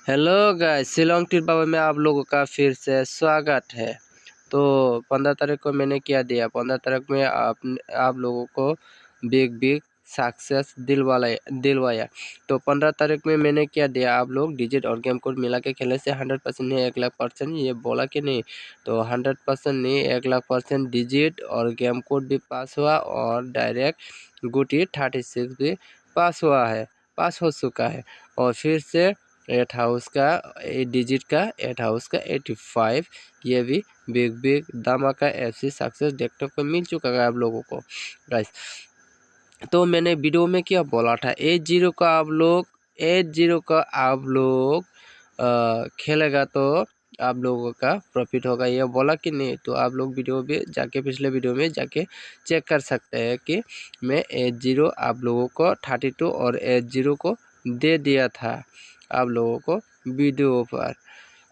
Hello guys, Shillong trip बाबा में आप लोगों का फिर से स्वागत है। तो 15 तारीख को मैंने क्या दिया, 15 तारीख में आप लोगों को बिग बिग सक्सेस दिलवाया। तो 15 तारीख में मैंने क्या दिया, आप लोग डिजिट और गेम कोड मिला के खेलने से 100% नहीं 1,00,000% ये बोला कि नहीं। तो 100% नहीं 1,00,000% डिजिट और गेम कोड भी पास हुआ और डायरेक्ट गुटी 36 भी पास हो चुका है। और फिर से 8 हाउस का 8 डिजिट का 8 हाउस का 85 ये भी बिग धमाका FC सक्सेस देखने को मिल चुका है आप लोगों को गाइस। तो मैंने वीडियो में क्या बोला था, 80 का आप लोग खेलेगा तो आप लोगों का प्रॉफिट होगा, ये बोला कि नहीं। तो आप लोग वीडियो में जाके पिछले वीडियो में जाके चेक कर सकते हैं कि मैं 80 आप लोगों को 32 और 80 को दे दिया था आप लोगों को वीडियो पर।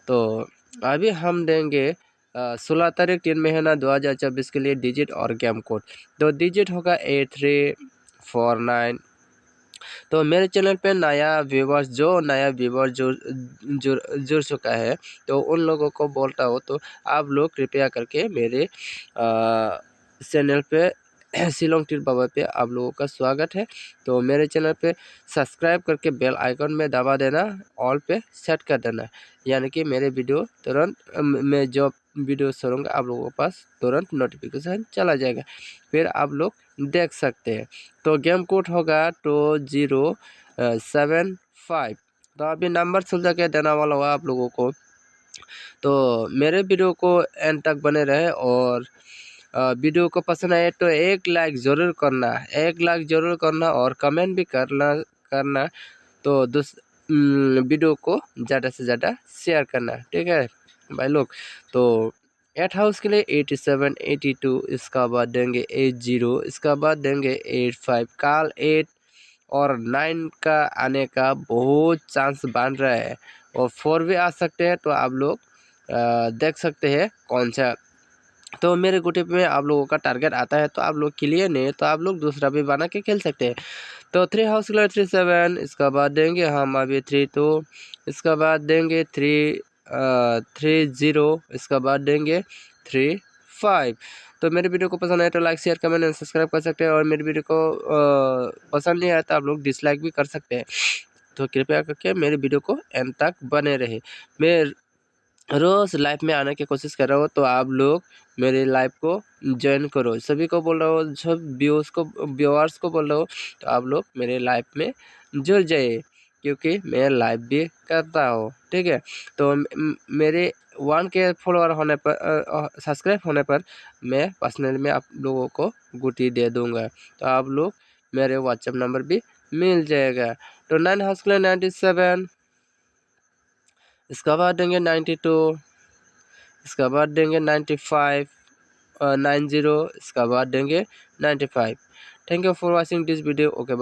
तो अभी हम देंगे 16 तारीख 3 महीना 2024 के लिए डिजिट और गेम कोड। तो डिजिट होगा 8349। तो मेरे चैनल पे नया व्यूवर्स जुड़ चुका है, तो उन लोगों को बोलता हूँ तो आप लोग कृपया करके मेरे चैनल पे शिलोंग ट्रिप बाबा पे आप लोगों का स्वागत है। तो मेरे चैनल पे सब्सक्राइब करके बेल आइकन में दबा देना, ऑल पे सेट कर देना, यानी कि मेरे वीडियो तुरंत मैं जो वीडियो छोड़ूंगा आप लोगों के पास तुरंत नोटिफिकेशन चला जाएगा, फिर आप लोग देख सकते हैं। तो गेम कोड होगा 2075। तो अभी नंबर सुलझा के देना वाला हुआ आप लोगों को। तो मेरे वीडियो को एंड तक बने रहे और वीडियो को पसंद आए तो एक लाइक ज़रूर करना, और कमेंट भी करना। तो वीडियो को ज़्यादा से ज़्यादा शेयर करना, ठीक है भाई लोग। तो 8 हाउस के लिए 87 82, इसका बाद देंगे 80, इसका बाद देंगे 85। काल 8 और 9 का आने का बहुत चांस बन रहा है और 4 भी आ सकते हैं। तो आप लोग देख सकते हैं कौन सा। तो मेरे गुटे में आप लोगों का टारगेट आता है तो आप लोग क्लियर नहीं तो आप लोग दूसरा भी बना के खेल सकते हैं। तो 3 हाउस के लिए 37, इसका बाद देंगे हम अभी 32, इसका बाद देंगे 30, इसका बाद देंगे 35। तो मेरे वीडियो को पसंद आए तो like share comment and subscribe कर सकते हैं, और मेरे वीडियो को पसंद नहीं आया तो आप लोग डिसलाइक भी कर सकते हैं। तो कृपया करके मेरे वीडियो को एंड तक बने रहे। मैं रोज़ लाइव में आने की कोशिश कर रहा हूँ, तो आप लोग मेरे लाइव को ज्वाइन करो। सभी को बोल रहा हूँ, सब व्यूअर्स को बोल रहा हूँ, तो आप लोग मेरे लाइव में जुड़ जाइए, क्योंकि मैं लाइव भी करता हूँ, ठीक है। तो मेरे 1K फॉलोअर होने पर सब्सक्राइब होने पर मैं पर्सनली में आप लोगों को गुटी दे दूँगा। तो आप लोग मेरे व्हाट्सएप नंबर भी मिल जाएगा। तो 9 हाउस के लिए 97, इसका बाद देंगे 92, इसका बाद देंगे 95, 90, इसका बाद देंगे 95। Thank you for watching this video. Okay.